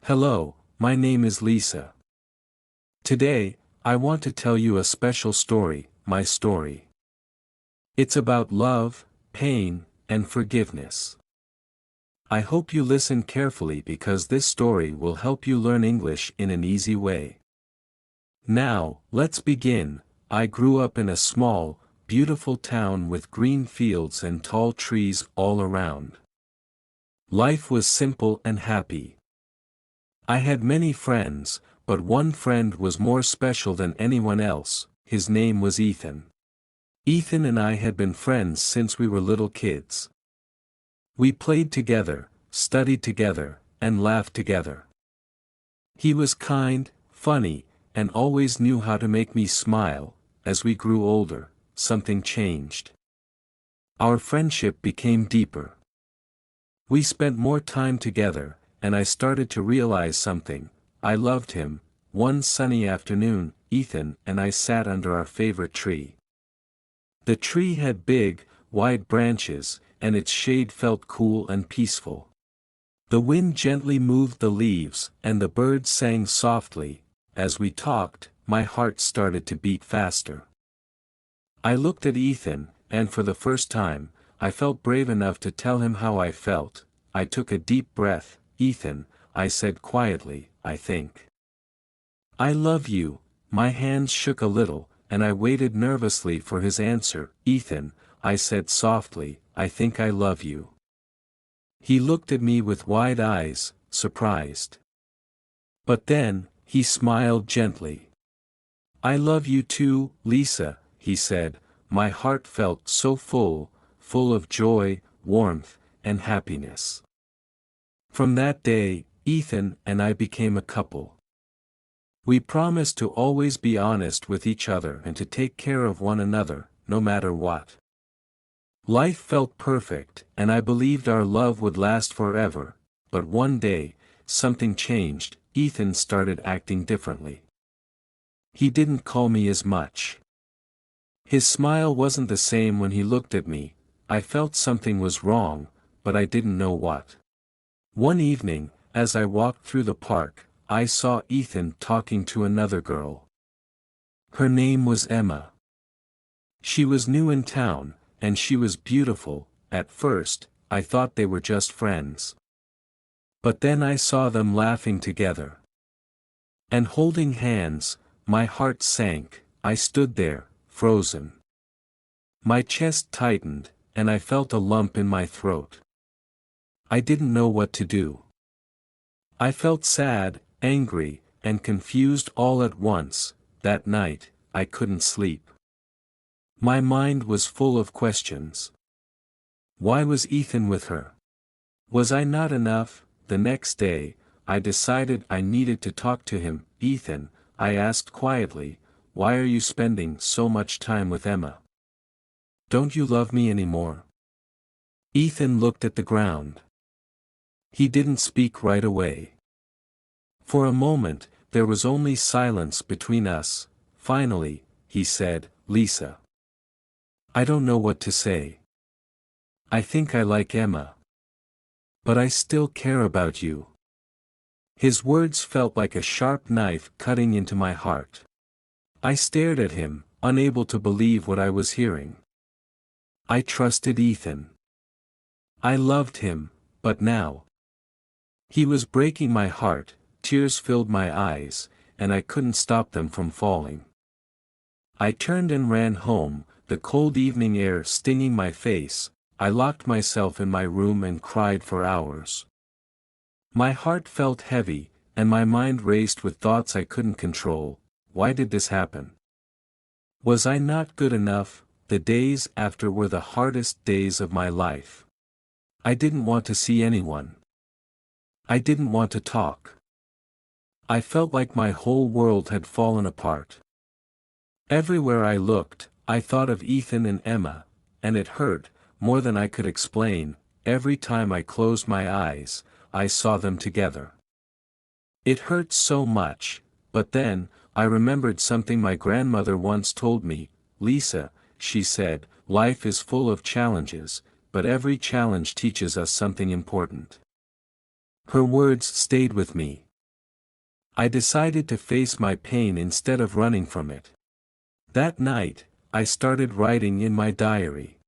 Hello, my name is Lisa. Today, I want to tell you a special story, my story. It's about love, pain, and forgiveness. I hope you listen carefully because this story will help you learn English in an easy way. Now, let's begin. I grew up in a small, beautiful town with green fields and tall trees all around. Life was simple and happy. I had many friends, but one friend was more special than anyone else. His name was Ethan. Ethan and I had been friends since we were little kids. We played together, studied together, and laughed together. He was kind, funny, and always knew how to make me smile. As we grew older, something changed. Our friendship became deeper. We spent more time together, and I started to realize something. I loved him. One sunny afternoon, Ethan and I sat under our favorite tree. The tree had big, wide branches, and its shade felt cool and peaceful. The wind gently moved the leaves, and the birds sang softly. As we talked, my heart started to beat faster. I looked at Ethan, and for the first time, I felt brave enough to tell him how I felt. I took a deep breath. Ethan, I said quietly, I think I love you. My hands shook a little, and I waited nervously for his answer. Ethan, I said softly, I think I love you. He looked at me with wide eyes, surprised. But then, he smiled gently. I love you too, Lisa, he said. My heart felt so full of joy, warmth, and happiness. From that day, Ethan and I became a couple. We promised to always be honest with each other and to take care of one another, no matter what. Life felt perfect, and I believed our love would last forever, but one day, something changed. Ethan started acting differently. He didn't call me as much. His smile wasn't the same when he looked at me. I felt something was wrong, but I didn't know what. One evening, as I walked through the park, I saw Ethan talking to another girl. Her name was Emma. She was new in town, and she was beautiful. At first, I thought they were just friends. But then I saw them laughing together and holding hands. My heart sank. I stood there, frozen. My chest tightened, and I felt a lump in my throat. I didn't know what to do. I felt sad, angry, and confused all at once. That night, I couldn't sleep. My mind was full of questions. Why was Ethan with her? Was I not enough? The next day, I decided I needed to talk to him. Ethan, I asked quietly, why are you spending so much time with Emma? Don't you love me anymore? Ethan looked at the ground. He didn't speak right away. For a moment, there was only silence between us. Finally, he said, Lisa, I don't know what to say. I think I like Emma. But I still care about you. His words felt like a sharp knife cutting into my heart. I stared at him, unable to believe what I was hearing. I trusted Ethan. I loved him, but now he was breaking my heart. Tears filled my eyes, and I couldn't stop them from falling. I turned and ran home, the cold evening air stinging my face. I locked myself in my room and cried for hours. My heart felt heavy, and my mind raced with thoughts I couldn't control. Why did this happen? Was I not good enough? The days after were the hardest days of my life. I didn't want to see anyone. I didn't want to talk. I felt like my whole world had fallen apart. Everywhere I looked, I thought of Ethan and Emma, and it hurt, more than I could explain. Every time I closed my eyes, I saw them together. It hurt so much, but then, I remembered something my grandmother once told me. Lisa, she said, life is full of challenges, but every challenge teaches us something important. Her words stayed with me. I decided to face my pain instead of running from it. That night, I started writing in my diary.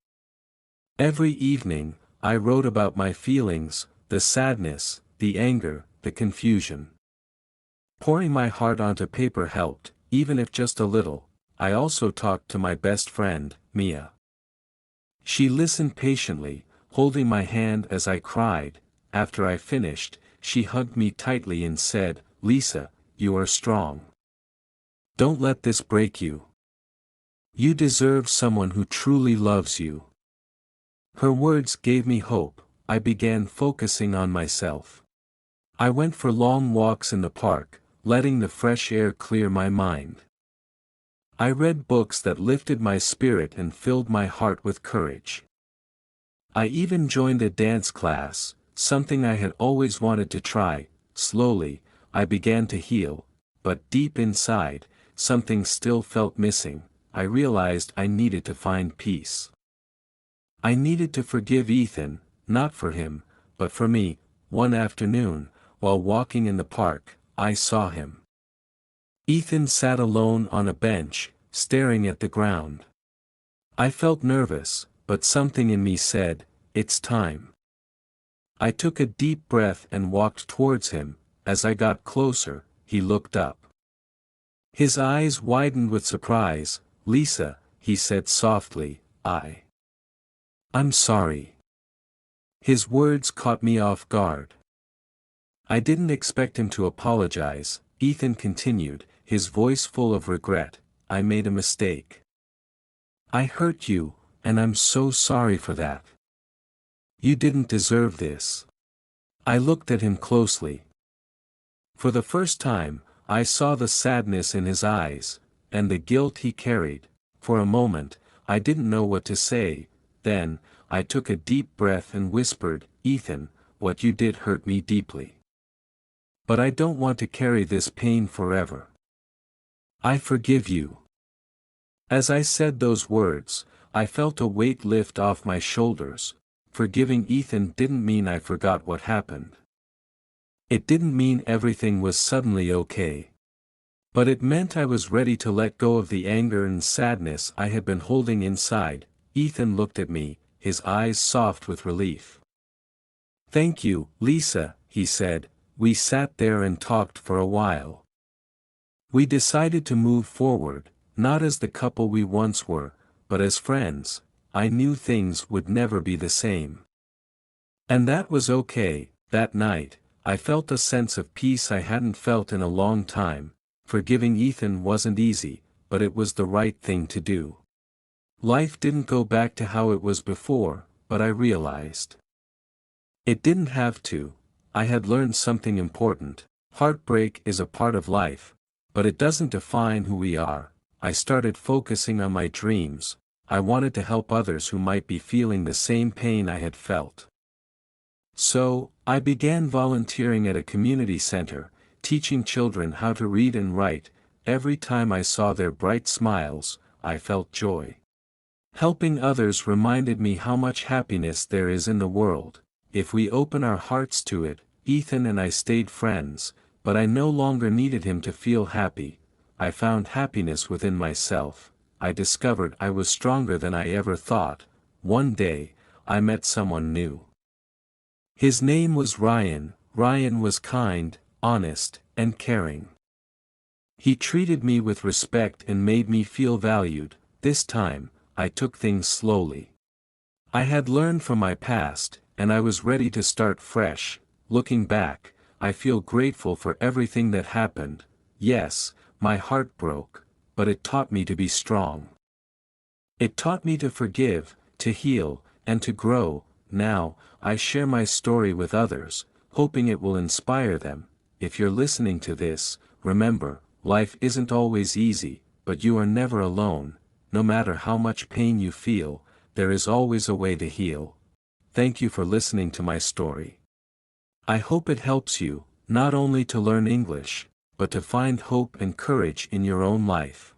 Every evening, I wrote about my feelings, the sadness, the anger, the confusion. Pouring my heart onto paper helped, even if just a little. I also talked to my best friend, Mia. She listened patiently, holding my hand as I cried. After I finished, she hugged me tightly and said, "Lisa, you are strong. Don't let this break you. You deserve someone who truly loves you." Her words gave me hope. I began focusing on myself. I went for long walks in the park, letting the fresh air clear my mind. I read books that lifted my spirit and filled my heart with courage. I even joined a dance class, something I had always wanted to try. Slowly, I began to heal, but deep inside, something still felt missing. I realized I needed to find peace. I needed to forgive Ethan, not for him, but for me. One afternoon, while walking in the park, I saw him. Ethan sat alone on a bench, staring at the ground. I felt nervous, but something in me said, "It's time." I took a deep breath and walked towards him. As I got closer, he looked up. His eyes widened with surprise. "Lisa," he said softly, I'm sorry." His words caught me off guard. I didn't expect him to apologize. Ethan continued, his voice full of regret. "I made a mistake. I hurt you, and I'm so sorry for that. You didn't deserve this." I looked at him closely. For the first time, I saw the sadness in his eyes, and the guilt he carried. For a moment, I didn't know what to say. Then, I took a deep breath and whispered, "Ethan, what you did hurt me deeply. But I don't want to carry this pain forever. I forgive you." As I said those words, I felt a weight lift off my shoulders. Forgiving Ethan didn't mean I forgot what happened. It didn't mean everything was suddenly okay. But it meant I was ready to let go of the anger and sadness I had been holding inside. Ethan looked at me, his eyes soft with relief. "Thank you, Lisa," he said. We sat there and talked for a while. We decided to move forward, not as the couple we once were, but as friends. I knew things would never be the same. And that was okay. That night, I felt a sense of peace I hadn't felt in a long time. Forgiving Ethan wasn't easy, but it was the right thing to do. Life didn't go back to how it was before, but I realized it didn't have to. I had learned something important. Heartbreak is a part of life, but it doesn't define who we are. I started focusing on my dreams. I wanted to help others who might be feeling the same pain I had felt. So, I began volunteering at a community center, teaching children how to read and write. Every time I saw their bright smiles, I felt joy. Helping others reminded me how much happiness there is in the world. If we open our hearts to it. Ethan and I stayed friends, but I no longer needed him to feel happy. I found happiness within myself. I discovered I was stronger than I ever thought. One day, I met someone new. His name was Ryan. Ryan was kind, honest, and caring. He treated me with respect and made me feel valued. This time, I took things slowly. I had learned from my past, and I was ready to start fresh. Looking back, I feel grateful for everything that happened. Yes, my heart broke, but it taught me to be strong. It taught me to forgive, to heal, and to grow. Now, I share my story with others, hoping it will inspire them. If you're listening to this, remember, life isn't always easy, but you are never alone. No matter how much pain you feel, there is always a way to heal. Thank you for listening to my story. I hope it helps you, not only to learn English, but to find hope and courage in your own life.